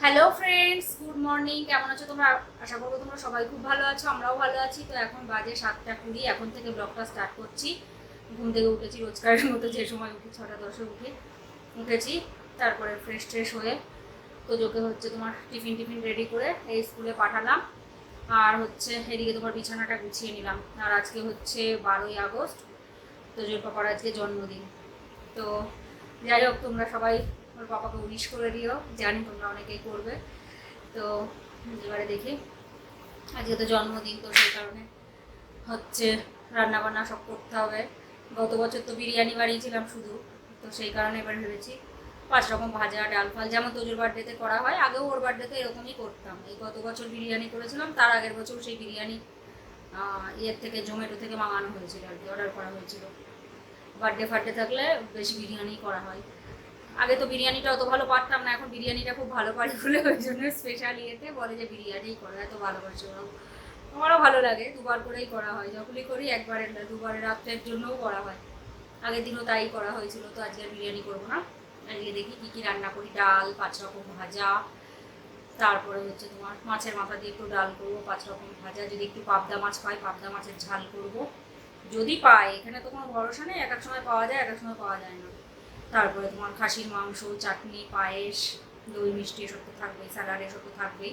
Hello friends, good morning. কেমন আছো তোমরা? আশা করবো তোমরা সবাই খুব ভালো আছো, আমরাও ভালো আছি। তো এখন বাজে 7:20, এখন থেকে ব্লগটা স্টার্ট করছি। ঘুম থেকে উঠেছি রোজকারের মতো, যে সময় উঠি 6:10 উঠেছি। তারপরে ফ্রেশ ট্রেশ হয়ে তোজোকে হচ্ছে তোমার টিফিন রেডি করে এই স্কুলে পাঠালাম। আর হচ্ছে এদিকে তোমার বিছানাটা গুছিয়ে নিলাম। আর আজকে হচ্ছে 12ই আগস্ট, তোজোর পাপার আজকে জন্মদিন। তো যাই হোক, তোমরা সবাই ওর পাপাকে উইশ করে দিও, জানি তোমরা অনেকেই করবে। তো এবারে দেখি, আজকে তো জন্মদিন, তো সেই কারণে হচ্ছে রান্নাবান্না সব করতে হবে। গত বছর তো বিরিয়ানি বানিয়েছিলাম শুধু, তো সেই কারণে এবার ভেবেছি 5 রকম ভাজা, ডাল ফাল, যেমন তোজোর বার্থডেতে করা হয়। আগেও ওর বার্থডেতে এরকমই করতাম। এই গত বছর বিরিয়ানি করেছিলাম, তার আগের বছর সেই বিরিয়ানি ইয়ের থেকে, জোম্যাটো থেকে মাঙানো হয়েছিল আর কি, অর্ডার করা হয়েছিল। বার্থডে থাকলে বেশি বিরিয়ানি করা হয়। আগে তো বিরিয়ানিটা অত ভালো পারতাম না, এখন বিরিয়ানিটা খুব ভালো পারি বলে ওই জন্য স্পেশাল ইয়েতে বলে যে বিরিয়ানিই করে, এত ভালোবাসে ওরাও। আমারও ভালো লাগে, দুবার করেই করা হয়, যখনই করি একবারের না, দুবারে রাত্রের জন্যও করা হয়। আগের দিনও তাই করা হয়েছিল। তো আজকে আর বিরিয়ানি করবো না, আজকে দেখি কী কী রান্না করি। ডাল, 5 রকম ভাজা, তারপরে হচ্ছে তোমার মাছের মাথা দিয়ে একটু ডাল করবো, 5 রকম ভাজা। যদি একটু পাবদা মাছ পাই, পাবদা মাছের ঝাল করবো, যদি পাই। এখানে তো কোনো ভরসা নেই, এক এক সময় পাওয়া যায়, এক এক সময় পাওয়া যায় না। তারপরে তোমার খাসির মাংস, চাটনি, পায়েস, দই মিষ্টি, এসব তো থাকবেই, স্যালাড এসব তো থাকবেই।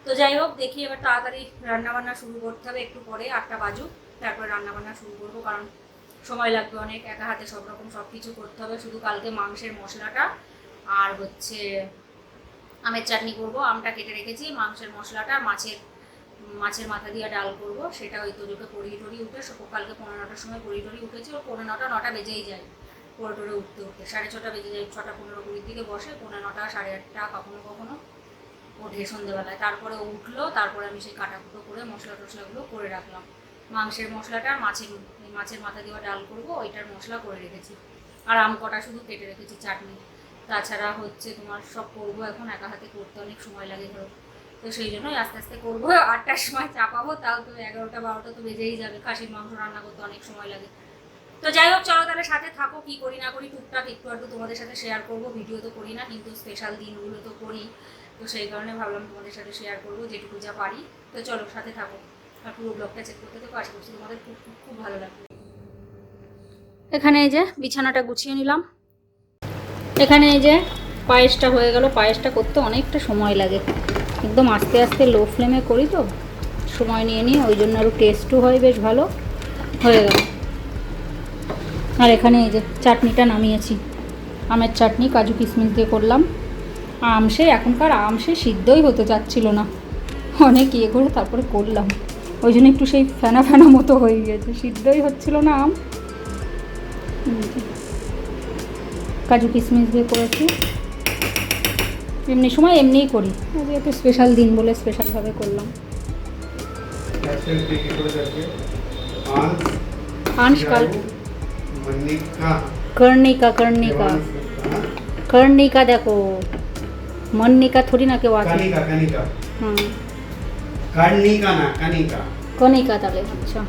তো যাই হোক, দেখি এবার তাড়াতাড়ি রান্নাবান্না শুরু করতে হবে, একটু পরে 8টা বাজুক, তারপরে রান্নাবান্না শুরু করবো। কারণ সময় লাগবে অনেক, একা হাতে সব রকম সব কিছু করতে হবে। শুধু কালকে মাংসের মশলাটা আর হচ্ছে আমের চাটনি করবো, আমটা কেটে রেখেছি। মাংসের মশলাটা, মাছের মাথা দিয়ে ডাল করব, সেটা ওই তোজোকে পড়িয়ে টড়িয়ে উঠে, কালকে 9:30-টার সময় পড়িয়ে টড়িয়ে উঠেছি। ওর 9:30, 9টা বেজেই যায় পড়ে টড়ে উঠতে 6:30 বেজে যায়। 6:15-20 দিকে বসে, 9:30, 8:30 কখনো কখনো ওঠে সন্ধ্যেবেলায়। তারপরে ও উঠলো, তারপরে আমি সেই কাটাকুটো করে মশলা টশলাগুলো করে রাখলাম। মাংসের মশলাটা আর মাছের মাথা দিয়ে ডাল করব, ওইটার মশলা করে রেখেছি। আর আম কটা শুধু কেটে রেখেছি, চাটনি। তাছাড়া হচ্ছে তোমার সব করবো, এখন একা হাতে করতে অনেক সময় লাগে ধরো। তো সেই জন্যই আস্তে আস্তে করবো। 8টার সময় চাপাবো, তাও তো 11টা 12টা তো বেজেই যাবে। খাসির মাংস রান্না করতে অনেক সময় লাগে। তো যাই হোক, চলো তাহলে সাথে থাকো। কি করি না করি টুকটাক একটু আধটু তোমাদের সাথে শেয়ার করবো। ভিডিও তো করি না, কিন্তু স্পেশাল দিনগুলো তো করি। তো সেই কারণে ভাবলাম তোমাদের সাথে শেয়ার করবো যেটুকু যা পারি। তো চলো সাথে থাকো, আর পুরো ব্লগটা চেক করতে থাকো। আশা করছি তোমাদের খুব খুব খুব ভালো লাগবে। এখানে এই যে বিছানাটা গুছিয়ে নিলাম। এখানে এই যে পায়েসটা হয়ে গেল। পায়েসটা করতে অনেকটা সময় লাগে, একদম আস্তে আস্তে লো ফ্লেমে করি, তো সময় নিয়ে নিয়ে, ওই জন্য আরও টেস্টও হয়, বেশ ভালো হয়ে গেল। আর এখানে এই যে চাটনিটা নামিয়েছি, আমের চাটনি, কাজু কিশমিশ দিয়ে করলাম। এখনকার সিদ্ধই হতে চাচ্ছিল না, অনেক ইয়ে করে তারপরে করলাম, ওই জন্য একটু সেই ফেনা ফেনা মতো হয়ে গিয়েছে, সিদ্ধই হচ্ছিল না আম। কাজু কিশমিশ দিয়ে করেছি, এমনি সময় এমনিই করি, আজকে একটু স্পেশাল দিন বলে স্পেশালভাবে করলাম। আনশকাল कर्णिका कर्णिका कर्णिका देखो, मन्निका थोड़ी ना केউ আছে। हाँ कर्णिका ना कनिका, कनिका তাহলে। আচ্ছা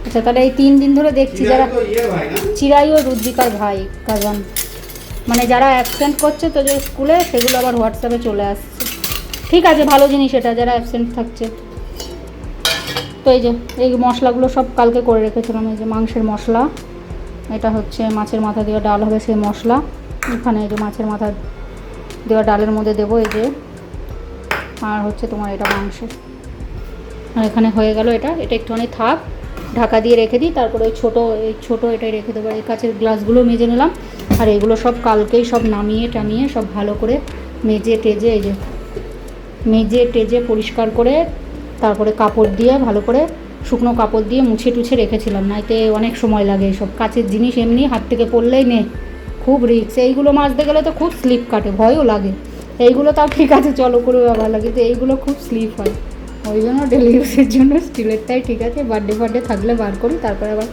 আচ্ছা, তাহলে এই 3 দিন ধরে দেখছি যারা চিরাই ও রুদ্রিকার ভাই, কাজান, মানে যারা অ্যাবসেন্ট করছে তো যে স্কুলে, সেগুলো আবার হোয়াটসঅ্যাপে চলে আসছে। ঠিক আছে, ভালো জিনিস এটা, যারা অ্যাবসেন্ট থাকছে। তো এই যে এই মশলাগুলো সব কালকে করে রেখেছিলাম। এই যে মাংসের মশলা, এটা হচ্ছে মাছের মাথা দিয়ে ডাল হবে সেই মশলা। এখানে এই যে মাছের মাথা দেওয়া ডালের মধ্যে দেবো এই যে, আর হচ্ছে তোমার এটা মাংস। আর এখানে হয়ে গেল এটা একটুখানি থাক, ঢাকা দিয়ে রেখে দিই। তারপরে ওই ছোটো এটাই রেখে দেবো। এই কাছের গ্লাসগুলো মেজে নিলাম, আর এগুলো সব কালকেই সব নামিয়ে টামিয়ে সব ভালো করে মেজে টেজে পরিষ্কার করে, তারপরে কাপড় দিয়ে ভালো করে, শুকনো কাপড় দিয়ে মুছে টুছে রেখেছিলাম। নাইতে অনেক সময় লাগে এইসব কাচের জিনিস, এমনি হাত থেকে পড়লেই নে, খুব রিস্ক। এইগুলো মাজতে গেলে তো খুব স্লিপ কাটে, ভয়ও লাগে। এইগুলো তাও ঠিক আছে, চলো করে ব্যবহার লাগে, কিন্তু এইগুলো খুব স্লিপ হয়। ওই জন্য ডেলি ইউজের জন্য স্টিলেরটাই ঠিক আছে। বার্থডে থাকলে বার করি, তারপরে আবার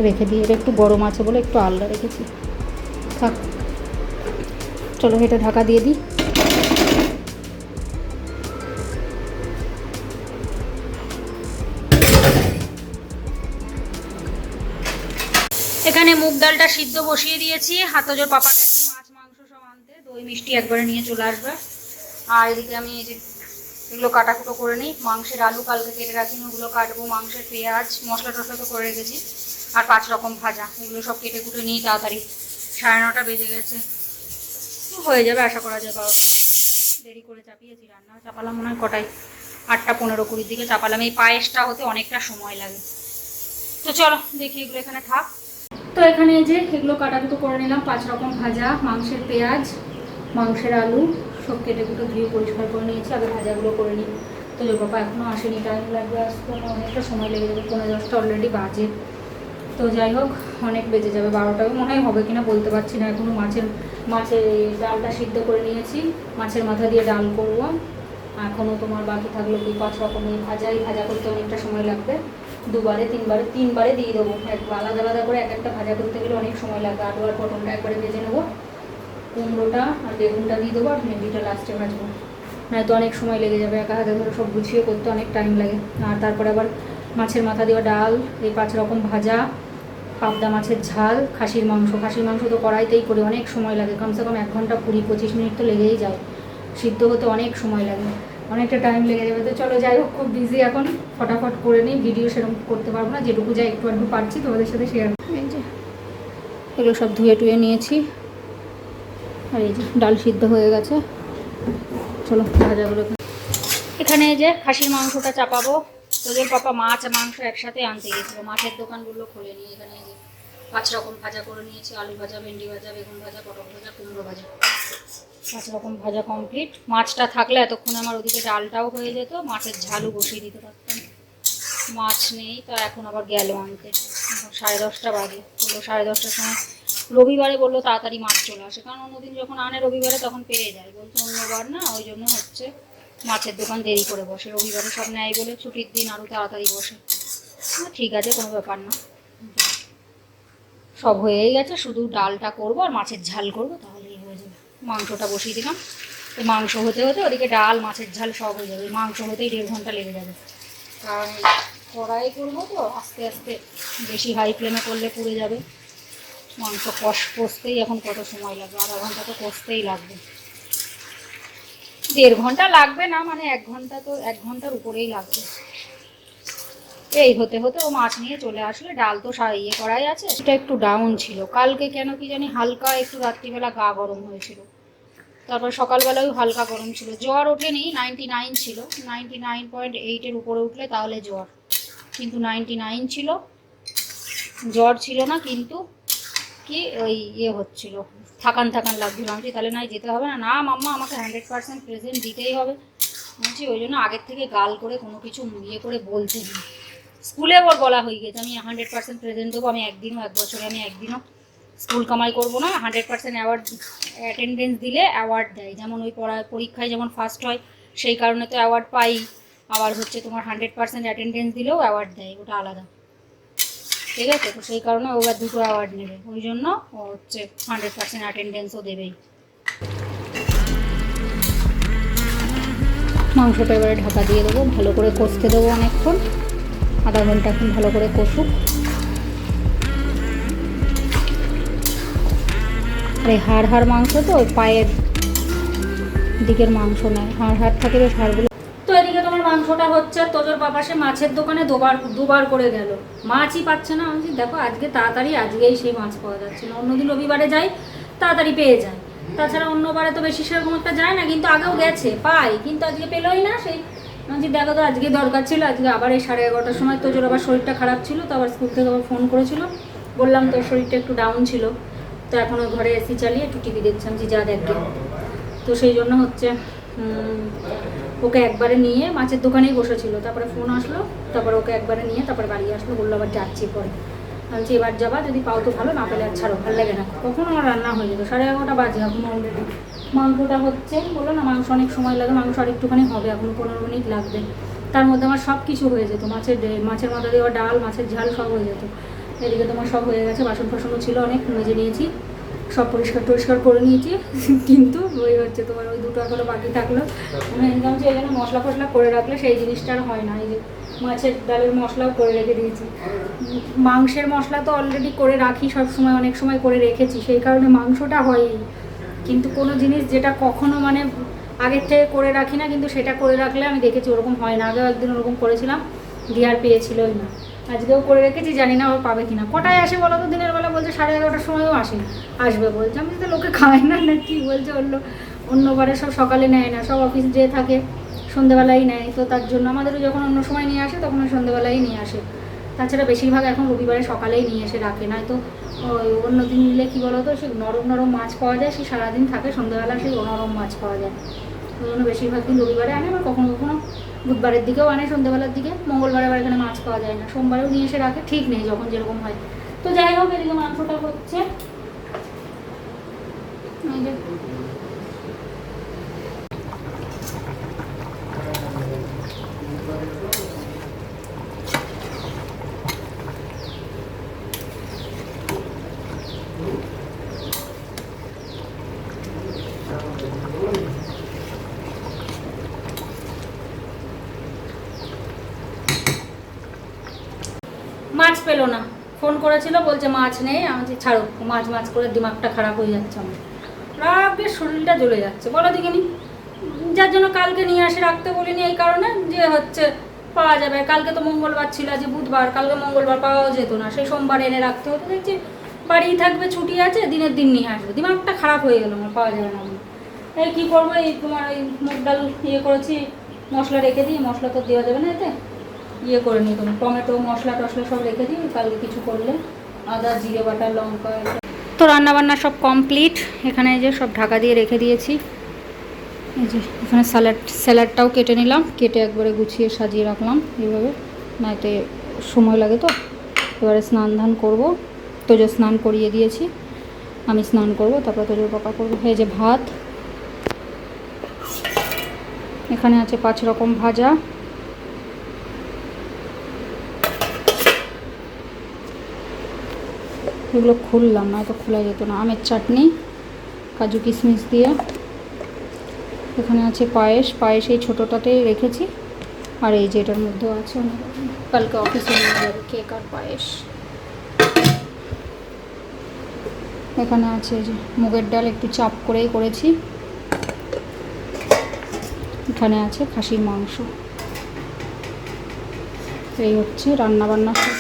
রেখে দিই। এটা একটু গরম আছে বলে একটু আলাদা রেখেছি, থাক। চলো এটা ঢাকা দিয়ে দিই। এখানে মুগ ডালটা সিদ্ধ বসিয়ে দিয়েছি। হাতজোর পাপা গেছে মাছ মাংস সব আনতে, দই মিষ্টি একবারে নিয়ে চলে আসবে। আর এদিকে আমি এই যে এগুলো কাটাকুটো করে নিই। মাংসের আলু কালকে কেটে রাখিনি, ওগুলো কাটবো। মাংসের পেঁয়াজ মশলা টশলা তো করে রেখেছি, আর 5 রকম ভাজা, এগুলো সব কেটে কুটে নিই তাড়াতাড়ি। 9:30 বেজে গেছে, হয়ে যাবে আশা করা যায় 12টার মধ্যে। দেরি করে চাপিয়েছি, রান্না চাপালাম মনে হয় কটায় 8:15-20 দিকে চাপালাম। এই পায়েসটা হতে অনেকটা সময় লাগে। তো চলো দেখি, এগুলো এখানে থাক। তো এখানে এই যে এগুলো কাটাকুটো করে নিলাম। 5 রকম ভাজা, মাংসের পেঁয়াজ, মাংসের আলু সব কেটে কুটে ধুয়ে পরিষ্কার করে নিয়েছি। আগে ভাজাগুলো করে নিই। তো যে বাবা এখনও আসেনি, টাইম লাগবে আসতে, অনেকটা সময় লেগে যাবে। 9:45 অলরেডি বাজে। তো যাই হোক, অনেক বেজে যাবে, 12টাও মনে হয় হবে কিনা বলতে পারছি না। এখনও মাছের ডালটা সিদ্ধ করে নিয়েছি, মাছের মাথা দিয়ে ডাল করব। এখনও তোমার বাকি থাকলো কি 5 রকমের ভাজা করতে অনেকটা সময় লাগবে। 2-3বারে দিয়ে দেবো। আলাদা আলাদা করে এক একটা ভাজা করতে গেলে অনেক সময় লাগবে। আলু আর পটলটা একবারে ভেজে নেবো, কুমড়োটা আর বেগুনটা দিয়ে দেবো, আর ভেন্ডিটা লাস্টে ভাজবো। নয়তো অনেক সময় লেগে যাবে, একা হাতে ধরে সব গুছিয়ে করতে অনেক টাইম লাগে। আর তারপরে আবার মাছের মাথা দেওয়া ডাল, এই 5 রকম ভাজা, পাবদা মাছের ঝাল, খাসির মাংস তো কড়াইতেই করে অনেক সময় লাগে। কমসে কম 1 ঘন্টা 20-25 মিনিট তো লেগেই যায়। সিদ্ধ হতে অনেক সময় লাগে, অনেকটা টাইম লেগে যাবে। তো চলো যাই হোক, খুব বিজি এখন, ফটাফট করে নিই। ভিডিও সেরকম করতে পারবো না, যেটুকু যাই একটু একটু পারছি তোমাদের সাথে শেয়ার। এই যে এগুলো সব ধুয়ে টুয়ে নিয়েছি, আর এই যে ডাল সিদ্ধ হয়ে গেছে। চলো ভাজাগুলো এখানে এই যে খাসির মাংসটা চাপাবো। তোদের পাপা মাছ মাংস একসাথে আনতে গেছিলো, মাছের দোকানগুলো খুলে নিয়ে এখানে 5 রকম ভাজা করে নিয়েছি। আলু ভাজা, ভেন্ডি ভাজা, বেগুন ভাজা, পটল ভাজা, কুমড়ো ভাজা, 5 রকম ভাজা কমপ্লিট। মাছটা থাকলে এতক্ষণ আমার ওদিকে ডালটাও হয়ে যেত, মাছের ঝালও বসিয়ে দিতে পারতাম। মাছ নেই, তা এখন আবার গেল আনতে। এখন 10:30 বাজে। বললো 10:30টার সময়, রবিবারে বললো তাড়াতাড়ি মাছ চলে আসে, কারণ অন্যদিন যখন আনে রবিবারে তখন পেয়ে যায়। বলতো অন্যবার না, ওই জন্য হচ্ছে মাছের দোকান দেরি করে বসে। রবিবারে সব নেয় বলে ছুটির দিন আরও তাড়াতাড়ি বসে। ঠিক আছে, কোনো ব্যাপার না। সব হয়েই গেছে, শুধু ডালটা করবো আর মাছের ঝাল করবো, তাহলেই হয়ে যাবে। মাংসটা বসিয়ে দিলাম। তো মাংস হতে হতে ওদিকে ডাল মাছের ঝাল সব হয়ে যাবে। মাংস হতেই 1.5 ঘন্টা লেগে যাবে, কারণ কড়াই করবো তো আস্তে আস্তে, বেশি হাই ফ্লেমে করলে পুড়ে যাবে। মাংস কষতেই এখন কত সময় লাগবে, আধা ঘন্টা তো কষতেই লাগবে। 1.5 ঘন্টা লাগবে না, মানে 1 ঘন্টা তো 1 ঘন্টার উপরেই লাগবে। এই হতে হতে ও মাছ নিয়ে চলে আসলে। ডাল তো করাই আছে, সেটা একটু ডাউন ছিল কালকে, কেন কি জানি হালকা একটু রাত্রিবেলা গা গরম হয়েছিল। তারপর সকালবেলাও হালকা গরম ছিল। জ্বর ওঠেনি, 99 ছিল। 99.8-এর উপরে উঠলে তাহলে জ্বর, কিন্তু 99 ছিল। জ্বর ছিল না, কিন্তু কি ওই হচ্ছিল, থাকান লাগছিল। আমি তাহলে নাই যেতে হবে না। না মাম্মা, আমাকে 100% প্রেজেন্ট দিতেই হবে। বলছি ওই জন্য আগের থেকে গাল করে কোনো কিছু করে বলতে নেই। স্কুলে ওর বলা হয়ে গেছে আমি 100% প্রেজেন্ট দেবো। আমি 1 বছরে আমি একদিনও স্কুল কামাই করবো না। 100% অ্যাটেন্ডেন্স দিলে অ্যাওয়ার্ড দেয়, যেমন ওই পরীক্ষায় যেমন ফার্স্ট হয় সেই কারণে তো অ্যাওয়ার্ড পাই। আবার হচ্ছে তোমার 100% অ্যাটেন্ডেন্স দিলেও অ্যাওয়ার্ড দেয়, ওটা আলাদা, ঠিক আছে? তো সেই কারণে ও 2টো অ্যাওয়ার্ড নেবে, ওই জন্য ও হচ্ছে 100% অ্যাটেন্ডেন্সও দেবেই। মাংসটা এবারে ঢাকা দিয়ে দেবো, ভালো করে কষতে দেবো অনেকক্ষণ, আধা ঘন্টা এখন ভালো করে কষুক। আর এই হাড় মাংস তো ওই পায়ের দিকের মাংস নয়, হাড় থাকে বেশ, হাড়গুলো। তো এদিকে তোমার মাংসটা হচ্ছে। তোজোর বাবা সে মাছের দোকানে দুবার করে গেল, মাছই পাচ্ছে না। আমি দেখো আজকে তাড়াতাড়ি, আজকেই সেই মাছ পাওয়া যাচ্ছে না। অন্যদিন রবিবারে যাই তাড়াতাড়ি পেয়ে যায়, তাছাড়া অন্যবারে তো বেশি সেরকম একটা যায় না। কিন্তু আগেও গেছে, পাই, কিন্তু আজকে পেলোই না। সেই বলছি দেখো তো আজকে দরকার ছিল। আজকে আবার এই 11:30টার সময় তোজোর আবার শরীরটা খারাপ ছিল, তো আবার স্কুল থেকে আবার ফোন করেছিল, বললাম তোর শরীরটা একটু ডাউন ছিল, তো এখন ওই ঘরে এসি চালিয়ে একটু টিভি দেখছিলাম, যে যা দেখবে। তো সেই জন্য হচ্ছে ওকে একবারে নিয়ে মাছের দোকানেই বসেছিল, তারপরে ফোন আসলো, তারপরে ওকে একবারে নিয়ে তারপরে বাড়ি আসলো। বললো আবার যাচ্ছি পরে। বলছি এবার যাবা, যদি পাও তো ভালো, না পেলে আর ছাড়ো, ভালো লাগে না। কখন আমার রান্না হয়ে যেত, 11:30 বাজে এখন অলরেডি। মাংসটা হচ্ছে, বললো না মাংস অনেক সময় লাগে, মাংস আর একটুখানি হবে, এখন 15 মিনিট লাগবে। তার মধ্যে আমার সব কিছু হয়ে যেত, মাছের মাথা দেওয়া ডাল, মাছের ঝাল সব হয়ে যেত। এদিকে তোমার সব হয়ে গেছে, বাসন ফাসনও ছিল অনেক, মেজে নিয়েছি, সব পরিষ্কার করে নিয়েছি। কিন্তু ওই হচ্ছে তোমার ওই 2টো এখনো বাকি থাকলো। আমি ইনকাম ওই জন্য মশলা ফসলা করে রাখলে সেই জিনিসটা আর হয় না। এই যে মাছের ডালের মশলাও করে রেখে দিয়েছি, মাংসের মশলা তো অলরেডি করে রাখি সব সময়, অনেক সময় করে রেখেছি, সেই কারণে মাংসটা হয়ই। কিন্তু কোনো জিনিস যেটা কখনো মানে আগের থেকে করে রাখি না, কিন্তু সেটা করে রাখলে আমি দেখেছি ওরকম হয় না। আগেও একদিন ওরকম করেছিলাম, দিয়ার পেয়েছিলই না। আজকেও করে রেখেছি, জানি না ওর পাবে কিনা। কটায় আসে বলো তো দিনের বেলা? বলছে 11:30টার সময়ও আসবে বলছে। আমি তো লোকে খায় না না কি বলছে, অন্যবারে সব সকালে নেয় না, সব অফিস যেয়ে থাকে, সন্ধ্যেবেলাই নেয়। তো তার জন্য আমাদেরও যখন অন্য সময় নিয়ে আসে তখন ওই সন্ধ্যেবেলাই নিয়ে আসে। তাছাড়া বেশিরভাগ এখন রবিবারে সকালেই নিয়ে এসে রাখে, নয়তো ওই অন্য দিন নিলে কী বলো তো, সে নরম নরম মাছ পাওয়া যায়, সে সারাদিন থাকে, সন্ধ্যাবেলা সেই নরম মাছ পাওয়া যায়। ওই জন্য বেশিরভাগ দিন রবিবারে আনে, বা কখনো কখনো বুধবারের দিকেও আনে সন্ধ্যাবেলার দিকে। মঙ্গলবারে আবার এখানে মাছ পাওয়া যায় না, সোমবারেও নিয়ে এসে রাখে, ঠিক নেই যখন যেরকম হয়। তো যাই হোক, এদিকে মাংসটা হচ্ছে। এই যে মাছ পেলো না, ফোন করেছিল, বলছে মাছ নেই। আমি বলছি ছাড়ো, মাছ করে দিমাগটা খারাপ হয়ে যাচ্ছে আমার, রাগে শরীরটা জ্বলে যাচ্ছে। বলো দেখিনি, যার জন্য কালকে নিয়ে আসে রাখতে বলিনি এই কারণে যে হচ্ছে পাওয়া যাবে। কালকে তো মঙ্গলবার ছিল, আজ বুধবার, কালকে মঙ্গলবার পাওয়াও যেত না, সেই সোমবার এনে রাখতে হতো। দেখছি বাড়িই থাকবে, ছুটি আছে, দিনের দিন নিয়ে আসবে। দিমাগটা খারাপ হয়ে গেল আমার, পাওয়া যাবে না। এই কী করবো, এই তোমার এই মুগ ডাল করেছি, মশলা রেখে দিই। মশলা তো দেওয়া যাবে না এতে, করে নিই তুমি, টমেটো মশলা টশলা সব রেখে দিই, কালকে কিছু করলে আদা জিরে বাটা লঙ্কা। তো রান্নাবান্না সব কমপ্লিট। এখানে যে সব ঢাকা দিয়ে রেখে দিয়েছি। এই যে এখানে স্যালাডটাও কেটে নিলাম, কেটে একবারে গুছিয়ে সাজিয়ে রাখলাম এইভাবে, না এতে সময় লাগে। তো এবারে স্নান ধান করবো, তোজো স্নান করিয়ে দিয়েছি, আমি স্নান করবো, তারপরে তোজোর পাকা করবো। এই যে ভাত, এখানে আছে 5 রকম ভাজা, এগুলো খুললাম না, তো খোলা যেত না। আমের চাটনি কাজু কিশমিশ দিয়ে। এখানে আছে পায়েস এই ছোটোটাতেই রেখেছি। আর এই যে এটার মধ্যেও আছে, কালকে অফিসে নিয়ে যাবে কেক আর পায়েস। এখানে আছে যে মুগের ডাল, একটু চাপ করেই করেছি। এখানে আছে খাসির মাংস। এই হচ্ছে রান্নাবান্না সব।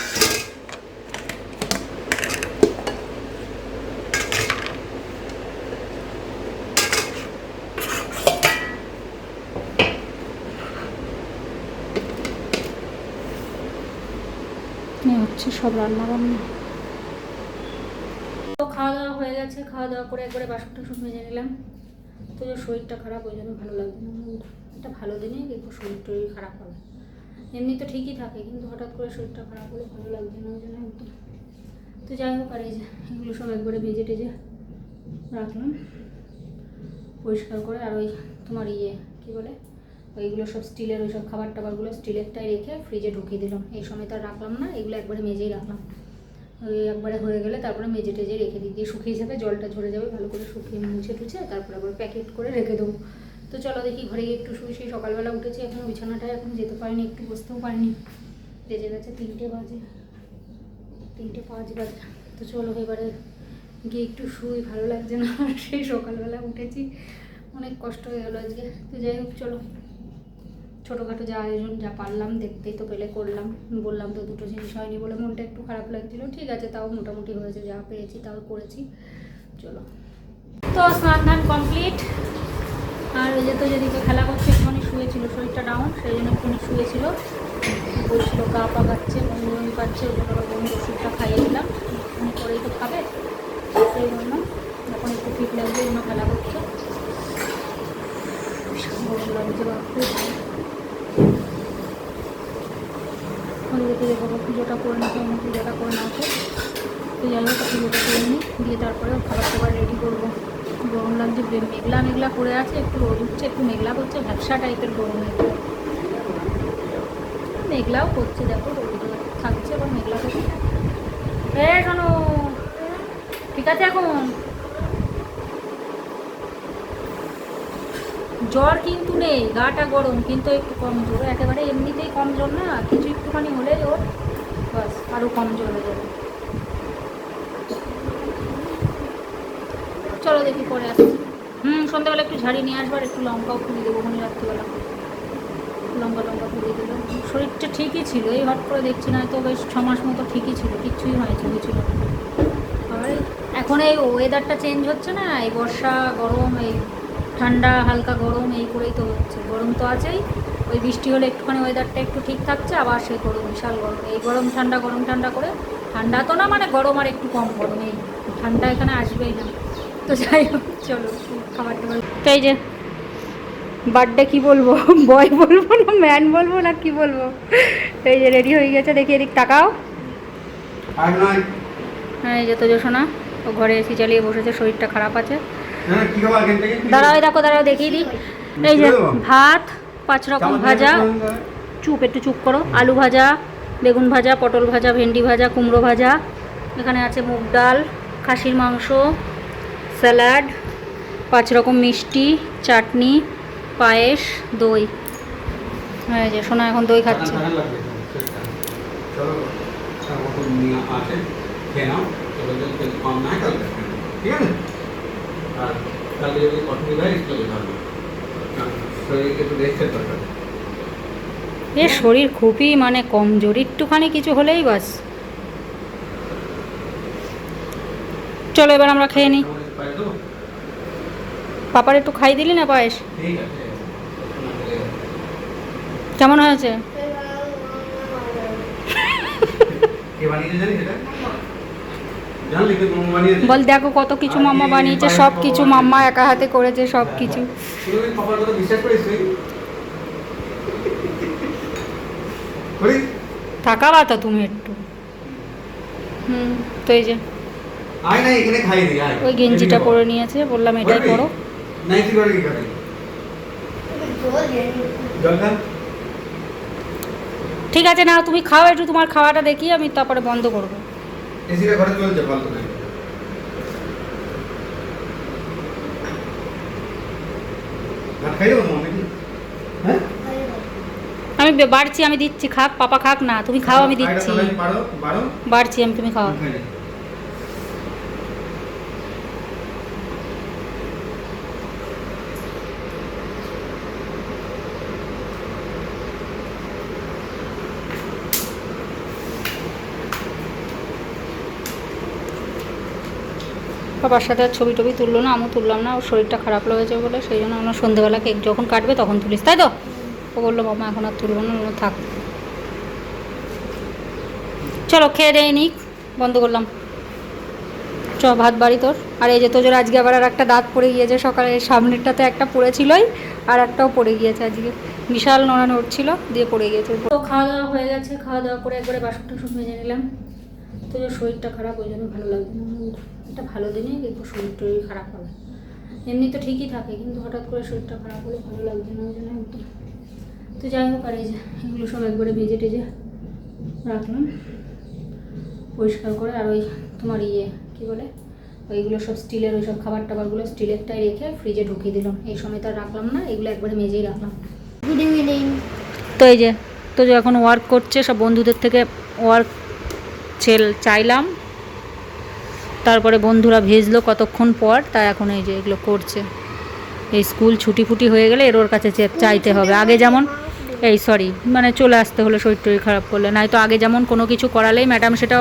হচ্ছে সব রান্নাবান্না। তো খাওয়া দাওয়া হয়ে গেছে, খাওয়া দাওয়া করে একবারে বাসন টাসন মেজে নিলাম। তো শরীরটা খারাপ, ওই জন্য ভালো লাগছে না। একটা ভালো দিনে কিন্তু শরীর টরীর খারাপ হবে, এমনি তো ঠিকই থাকে, কিন্তু হঠাৎ করে শরীরটা খারাপ হলে ভালো লাগছে না, ওই জন্য একদম। তো যাই হোক, আর এই যে এগুলো সব একবারে ভেজে টেজে রাখলাম পরিষ্কার করে। আর ওই তোমার কী বলে, ওইগুলো সব স্টিলের, ওই সব খাবার টাবারগুলো স্টিলেরটাই রেখে ফ্রিজে ঢুকিয়ে দিলাম। এই সময় তো আর রাখলাম না, এগুলো একবারে মেজেই রাখলাম। ওই একবারে হয়ে গেলে তারপরে মেজে টেজে রেখে দিই, দিয়ে শুকিয়ে যাবে, জলটা ঝরে যাবে, ভালো করে শুকিয়ে মুছে টুছে তারপরে আবার প্যাকেট করে রেখে দেবো। তো চলো দেখি, ঘরে গিয়ে একটু শুই। সেই সকালবেলা উঠেছি, এখনও বিছানাটায় এখন যেতে পারিনি, একটু বসতেও পারিনি, বেজে গেছে 3টে বাজে, 3:05 বাজে। তো চলো এবারে গিয়ে একটু শুই, ভালো লাগছে না। সেই সকালবেলা উঠেছি, অনেক কষ্ট হয়ে গেলো আজকে। তো যাই হোক চলো, ছোটোখাটো যা আয়োজন যা পারলাম, দেখতেই তো পেলে করলাম। বললাম তো 2টো জিনিস হয়নি বলে মনটা একটু খারাপ লাগছিলো, ঠিক আছে তাও মোটামুটি হয়েছে, যা পেরেছি তাও করেছি। চলো, তো স্নান ধান কমপ্লিট। আর ওই যে তো যেদিকে খেলা করছে, একটুখানি শুয়েছিল, শরীরটা ডাউন, সেই জন্য একটুখানি শুয়েছিল, বলছিল গা পা পাচ্ছে, বমি পাচ্ছে, ওই জন্য বমি ওষুধটা খাইয়ে দিলাম। একটুখানি করেই তো খাবে, সেই জন্য যখন একটু ঠিক লাগবে ওই জন্য খেলা করছে। গরম লাগছে বা খুব। ওদিকে দেখো পুজোটা করে নিতে, পুজোটা করে নাও। তো যাই হোক, পুজোটা করে নিই, দিয়ে তারপরে খাবার টাবার রেডি করবো। গরম লাগছে, মেঘলা মেঘলা করে আছে, একটু রোদ উঠছে, একটু মেঘলা করছে, ভ্যাপসা টাইপের গরম হয়েছে। মেঘলাও করছে, দেখো রোদ থাকছে আবার মেঘলা করছে। শোনো, ঠিক আছে। এখন জ্বর কিন্তু নেই, গাটা গরম, কিন্তু একটু কম জ্বর, একেবারে এমনিতেই কম জ্বর না, কিছু একটুখানি হলে ওর বাস আরও কম জ্বর হয়ে যাবে। চলো দেখি পরে আসছি। সন্ধ্যাবেলা একটু ঝাড়িয়ে নিয়ে আসবার, একটু লঙ্কাও খুলে দেবো ওখানে রাত্রিবেলা, লঙ্কা খুলে দিলাম। শরীরটা ঠিকই ছিল, এই হট করে দেখছি না তো বেশ 6 মাস মতো ঠিকই ছিল, কিচ্ছুই হয়েছিল। আর এখন এই ওয়েদারটা চেঞ্জ হচ্ছে না, এই বর্ষা গরম, এই ঠান্ডা হালকা গরম, এই করেই তো হচ্ছে। গরম তো আছেই, ওই বৃষ্টি হলে একটুখানি ওয়েদারটা একটু ঠিক থাকছে, আবার সেই গরম, বিশাল গরম, এই গরম ঠান্ডা করে, ঠান্ডা তো না মানে গরম আর একটু কম গরম, এই ঠান্ডা এখানে আসবেই না। তো যাই হোক, চলো খাবার টাবার। তো এই যে বার্থডে কি বলবো, বয় বলবো না ম্যান বলবো না কি বলবো, এই যে রেডি হয়ে গেছে, দেখি এদিক তাকাও। আর নয় হ্যাঁ, এই যে তো শোনা ও ঘরে এসি চালিয়ে বসেছে, শরীরটা খারাপ আছে। না কি খাবার এখান থেকে দাঁড়াও দেখিয়ে দিই। এই যে ভাত, 5 রকম ভাজা, একটু চুপ করো, আলু ভাজা, বেগুন ভাজা, পটল ভাজা, ভেন্ডি ভাজা, কুমড়ো ভাজা, এখানে আছে মুগ ডাল, খাসির মাংস, স্যালাড, 5 রকম মিষ্টি, চাটনি, পায়েস, দই। হ্যাঁ, যে সোনা এখন দই খাচ্ছে। চলো নিয়ে আছে খেয়ে নাও, চলো যদি কম না কালকে, ঠিক আছে? আর কালকে যদি কঠোর হয় চলে যাবে, শরীরকে একটু রেস্টের দরকার। এ শরীর খুবই মানে কমজোর, একটুখানি কিছু হলেই বাস। চলো এবার আমরা খেয়ে নিই। পাপার একটু খাই দিলি না পায়েস? ঠিক আছে। কেমন হয়েছে? কে বানিয়েছে জানিস এটা? জানলি তো মাম্মা বানিয়েছে? বল, দেখো কত কিছু মাম্মা বানিয়েছে, সব কিছু মাম্মা একা হাতে করেছে, সব কিছু। তুই পাপার কথা বিশ্বাস করিস তুই? করিস? থাকাবা তো তুমি একটু। তো এই যে আয় না এখানে খাই দি, আয়। ওই গেঞ্জিটা পরে নিয়েছে, বললাম এটাই করো। নাই তুই করে কি খাবি? জল খা। ঠিক আছে, না তুমি খাও একটু, তোমার খাওয়াটা দেখি, আমি তারপরে বন্ধ করবো। এসিটা ঘরে চলছে, ফালতু নাই। ভাত খাই দেবো তোমার নাকি? হ্যাঁ? আমি বাড়ছি, আমি দিচ্ছি, খাক পাপা খাক না, তুমি খাও, আমি দিচ্ছি। বাড়ছি আমি, তুমি খাও। বাবার সাথে আর ছবি টবি তুললো না, আমিও তুললাম না, ওর শরীরটা খারাপ লেগেছে বলে, সেই জন্য আমরা সন্ধ্যেবেলা কেক যখন কাটবে তখন তুলিস, তাই তো? ও বললো মামা এখন আর তুলবো না, থাক। চলো খেয়ে দেয় নিক, বন্ধ করলাম। চ ভাত বাড়ি তোর। আর এই যে তোজোর আজকে আবার আর একটা দাঁত পড়ে গিয়েছে, সকালে সামনেরটাতে একটা পড়েছিলই, আর একটাও পড়ে গিয়েছে আজকে, বিশাল নোড়া নড়ছিল দিয়ে পড়ে গিয়েছে। তো খাওয়া দাওয়া হয়ে গেছে, খাওয়া দাওয়া করে একবারে বাসন টাসন মেজে নিলাম। তোজোর শরীরটা খারাপ, ওই জন্য ভালো লাগছে না। একটা ভালো দিনেই দেখবো শরীর টরীর খারাপ হবে, এমনি তো ঠিকই থাকে, কিন্তু হঠাৎ করে শরীরটা খারাপ হলে ভালো লাগছে না, ওই জন্য একদম। তো যাই হোক, আর এই যে এগুলো সব একবারে ভেজে টেজে রাখলাম পরিষ্কার করে। আর ওই তোমার কী বলে, ওইগুলো সব স্টিলের, ওই সব খাবার টাবারগুলো স্টিলেরটাই রেখে ফ্রিজে ঢুকিয়ে দিলাম, এই সময় তো আর রাখলাম না, এগুলো একবারে মেজেই রাখলাম। Good evening. তো এই যে তো যে এখন ওয়ার্ক করছে, সব বন্ধুদের থেকে ওয়ার্ক চাইলাম, তারপরে বন্ধুরা ভেজলো কতক্ষণ পর, তাই এখন এই যে এগুলো করছে। এই স্কুল ছুটি ফুটি হয়ে গেলে এর ওর কাছে চাইতে হবে, আগে যেমন মানে চলে আসতে হলো শরীর টরীর খারাপ করলে, নাই তো আগে যেমন কোনো কিছু করালেই ম্যাডাম সেটা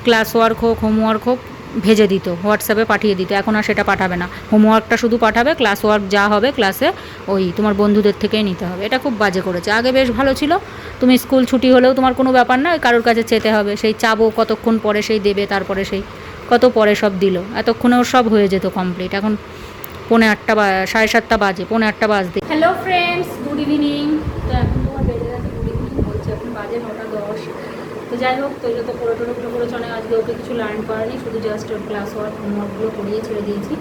ক্লাস ওয়ার্ক হোক হোমওয়ার্ক হোক ভেজে দিত, হোয়াটসঅ্যাপে পাঠিয়ে দিত, এখন আর সেটা পাঠাবে না, হোমওয়ার্কটা শুধু পাঠাবে, ক্লাস ওয়ার্ক যা হবে ক্লাসে ওই তোমার বন্ধুদের থেকেই নিতে হবে। এটা খুব বাজে করেছে, আগে বেশ ভালো ছিল, তুমি স্কুল ছুটি হলেও তোমার কোনো ব্যাপার না, ওই কারোর কাছে চেতে হবে, সেই চাবো কতক্ষণ পরে সেই দেবে, তারপরে সেই কত পরে সব দিল, এতক্ষণে ওর সব হয়ে যেত কমপ্লিট। এখন 7:45 বা 7:30 বাজে, 7:45 বাজতে। Hello friends, good evening. তো এখন তোমার বেজে গেছে গুড ইভিনিং বলছে, এখন বাজে 9:10। তো যাই হোক, তো এটা তো পড়ে করেছে অনেক, আজকে ওকে কিছু লার্ন করানি, শুধু জাস্ট ওর ক্লাস ওয়ার্ক হোমওয়ার্কগুলো করিয়ে ছেড়ে দিয়েছি,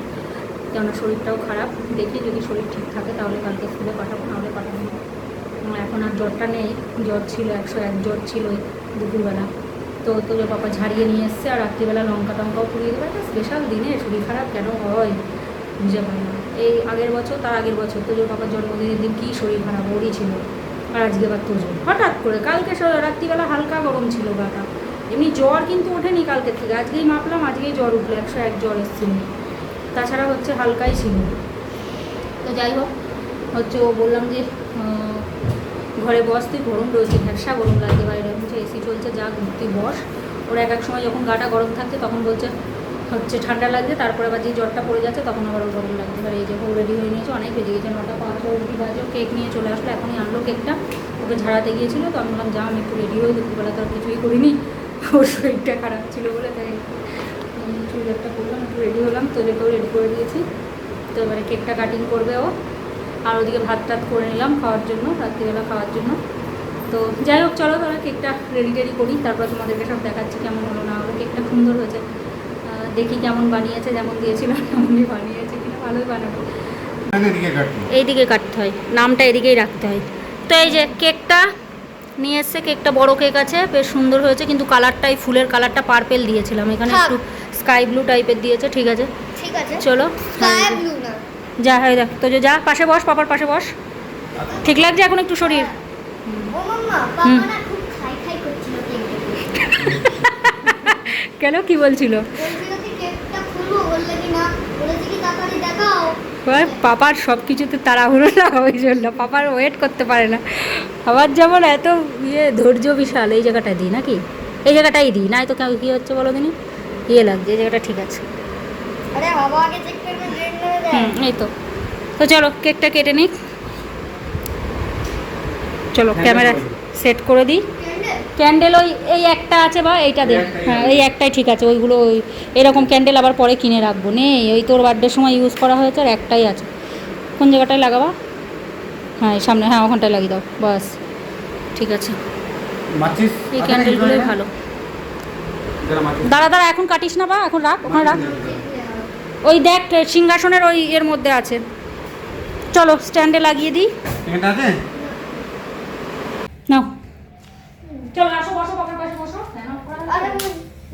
কেননা শরীরটাও খারাপ, দেখি যদি শরীর ঠিক থাকে তাহলে কালকে স্কুলে পাঠাবো, নাহলে পাঠাবো না। এখন আর জ্বরটা নেই, জ্বর ছিল 101 জ্বর ছিল দুপুরবেলা, তো তোর পাপা ঝাড়িয়ে নিয়ে এসছে, আর রাত্রিবেলা লঙ্কা টঙ্কাও পুড়িয়ে দেবে। একটা স্পেশাল দিনে শরীর খারাপ কেন হয় বুঝে পাই না। এই আগের বছর তার আগের বছর তোজোর পাপার জন্মদিনের দিন কী শরীর খারাপ ওরই ছিল, আর আজকে আবার তোজোর হঠাৎ করে, কালকে রাত্রিবেলা হালকা গরম ছিল গাটা, এমনি জ্বর কিন্তু ওঠেনি কালকে থেকে, আজকেই মাপলাম, আজকেই জ্বর উঠলো, 101 জ্বর এসেছিল, তাছাড়া হচ্ছে হালকাই ছিল। তো যাই হোক হচ্ছে ও বললাম যে ঘরে বস, তুই গরম রয়েছে, ভ্যাবসা গরম লাগছে বাইরে, বলছে এসি চলছে, যা তুই বস। ওর এক এক সময় যখন গাটা গরম থাকছে তখন বলছে হচ্ছে ঠান্ডা লাগছে, তারপরে আবার যে জ্বরটা পড়ে যাচ্ছে তখন আবার ওর গরম লাগছে। এবার এই যে ও রেডি হয়ে নিয়েছে, অনেক বেজে গেছে, 9টা 5 অবধি বাজে, কেক নিয়ে চলে আসলো, এখনই আনলো কেকটা, ওকে ঝাড়াতে গিয়েছিলো। তো আমি বললাম যা আমি একটু রেডি হই, দুপুরবেলা তো আর কিছুই করিনি, ওর শরীরটা খারাপ ছিল বলে, তাই চুড়িদারটা করলাম, একটু রেডি হলাম, তোদেরকেও রেডি করে দিয়েছি। তো এবারে কেকটা কাটিং করবে ও, আর ওদিকে ভাত টাত করে নিলাম খাওয়ার জন্য, রাত্রিবেলা খাওয়ার জন্য। তো যাই হোক চলো তাহলে কেকটা রেডি করি, তারপর তোমাদেরকে সব দেখাচ্ছি কেমন হলো না হলো। কেকটা সুন্দর হয়েছে, দেখি কেমন বানিয়েছে, যেমন দিয়েছিলাম তেমনই বানিয়েছে কিনা, ভালোই বানাবে। এইদিকে কাটতে হয়, নামটা এদিকেই রাখতে হয়। তো এই যে কেকটা নিয়ে এসছে, কেকটা বড় কেক আছে, বেশ সুন্দর হয়েছে, কিন্তু কালারটাই ফুলের কালারটা পার্পেল দিয়েছিলাম, এখানে একটু স্কাই ব্লু টাইপের দিয়েছে। ঠিক আছে চলো, স্কাই ব্লু না, যা হয় দেখ। তো যা পাশে বস, পাপার পাশে বস, ঠিক লাগছে এখন একটু শরীর? ও মাম্মা পাপা না খুব খাই খাই করছিল কেন, কি বলছিল? বলছিল কি কেকটা খুলবো, বললে কি না, বলেছি কি তাড়াতাড়ি দেখাও। পাপার সব কিছুতে তাড়াহুড়ো না, ওই জন্য পাপার ওয়েট করতে পারে না। আবার যেমন এত ধৈর্য বিশাল, এই জায়গাটায় দিই নাকি, এই জায়গাটাই দিই, নাই তো কী হচ্ছে বলো দিনই, লাগছে, এই জায়গাটা ঠিক আছে। আরে বাবা আগে চেক করবে, রেড নেবে দেয়। এই তো। তো চলো কেকটা কেটে নিই, চলো ক্যামেরা সেট করে দিই। ক্যান্ডেল ওই এই একটা আছে, বা এইটা দে, হ্যাঁ এই একটাই ঠিক আছে, ওইগুলো ওই এরকম ক্যান্ডেল আবার পরে কিনে রাখবো, নেই ওই তোর বার্থডের সময় ইউজ করা হয়েছে, আর একটাই আছে। কোন জায়গাটায় লাগাবা? হ্যাঁ এই সামনে, হ্যাঁ ওখানটায় লাগিয়ে দাও, বাস ঠিক আছে। এই ক্যান্ডেলগুলোই ভালো। দাঁড়া এখন কাটিস না, বা এখন রাখ, ওখানে রাখ, ওই দেখ সিংহাসনের ওই এর মধ্যে আছে। চলো স্ট্যান্ডে লাগিয়ে দিই, নাও चलो आसो बसो पापा पास बसो। अरे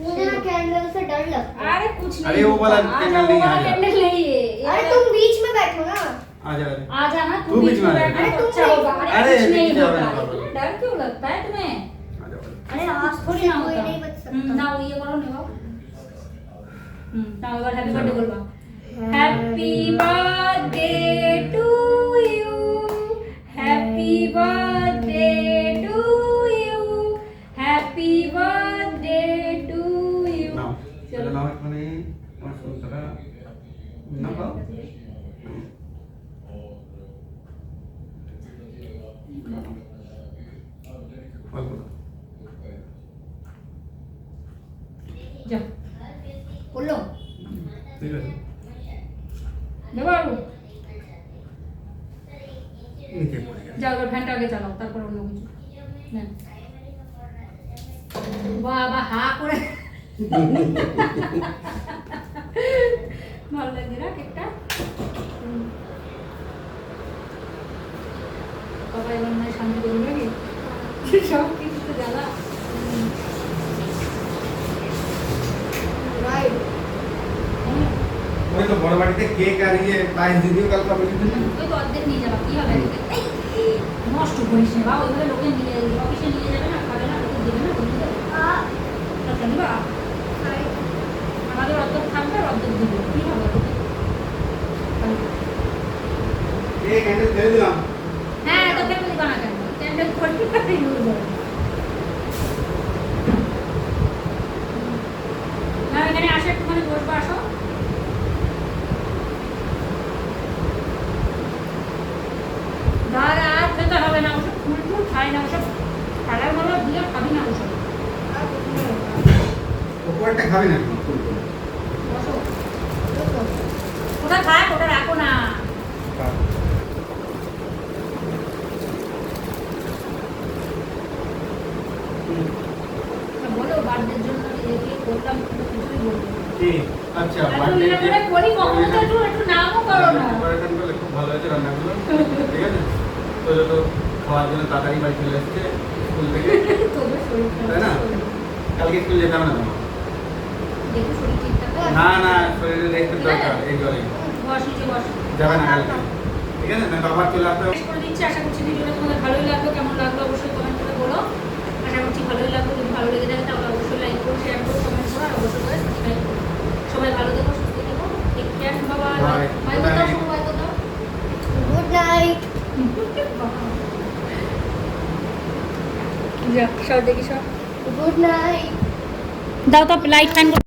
मुझे ना कैंडल से डर लगता है। अरे कुछ नहीं, अरे वो वाला कैंडल नहीं आ कैंडल नहीं है। अरे तुम बीच में बैठो ना, आ जाना, तू बीच में बैठना अरे तो तुम अच्छा होगा। अरे कुछ नहीं बीच में होगा, बैठना। इतना डर क्यों लगता है तुम्हें? अरे आज थोड़ी ना कोई होता। नहीं बच सकता। ना ये करो नहीं बाबू, ना होगा। हैप्पी बर्थडे बोलवा, happy birthday to you, happy birthday to you, happy birthday to you. चलो नाम মানে আমার সুন্দর নাম দাও। जा बोलो ঠিক আছে देवा बाबू নিচে পড়ে গেছে। जाओ अगर फैनटा आगे चलाओ তারপর অন্য কিছু না বাবা হা করে ভালো লাগে না কেকটা। বাবা এবার না শান্তি করবে নাকি সব কিছু তো জ্বালা। राइट ওই তো বড় বাড়িতে কেক আর ইয়ে পায়েস দিদিও কাল পাবে কিন্তু ওই তো অর্ধেক নিয়ে যাবা, কি হবে এই নষ্ট করিস না বা ওইভাবে লোকে নিয়ে অফিসে নিয়ে যাবে না, খাবে না, লোকে দেবে না, তুমি দেবে আচ্ছা দিবা, আমাদের অর্ধেক থাকবে আর অর্ধেক দিব, কি হবে তোকে? এই ক্যান্ডেল ফেলে দিলাম। হ্যাঁ তো ফেলে দিবা না কেন, ক্যান্ডেল করতে পারি ইউজ হবে না। এখানে আসো একটুখানি বসবো, আসো দাঁড়া, আর খেতে হবে না, ওসব ফুল টুল খাই না, ওসব কালার মালার দিয়ে খাবি না ওসব। উপরটা খাবে না বসো, ওটা থাক, ওটা রাখো না। বলো বার্থডের জন্য কি করলাম, কিছুই বলবো কি আচ্ছা এত বার্থডে মিলে করি, কখনো তো একটু নামও করো না। ডেকোরেশন করলে খুব ভালো হয়েছে রান্নাগুলো, ঠিক আছে। তো যত খাওয়ার জন্য তাড়াতাড়ি বাড়ি চলে এসেছে স্কুল থেকে, তোদের শরীর তাই না? খারাপ। কালকে স্কুল যেতে হবে না তোমার? দেখো শরীর ঠিকঠাক আছে? না না, শরীরে রেস্টের দরকার, এই জলে বস নিচে বস। যাবে না কালকে, ঠিক আছে? না তো আবার চলে আসতে হবে। শেষ করে দিচ্ছি, আশা করছি ভিডিওটা তোমাদের ভালোই লাগলো, কেমন লাগলো অবশ্যই কমেন্ট করে বলো। আশা করছি ভালোই লাগলো, যদি ভালো লেগে থাকে তাহলে অবশ্যই লাইক করো, শেয়ার করো, কমেন্ট করো, আর অবশ্যই করে সাবস্ক্রাইব করো। সবাই ভালো থেকো, সুস্থ থেকো, take care, bye bye. Bye bye, সবাই বাই। যা সব দেখি সব গুড নাইট। দাও তো লাইট ফ্যান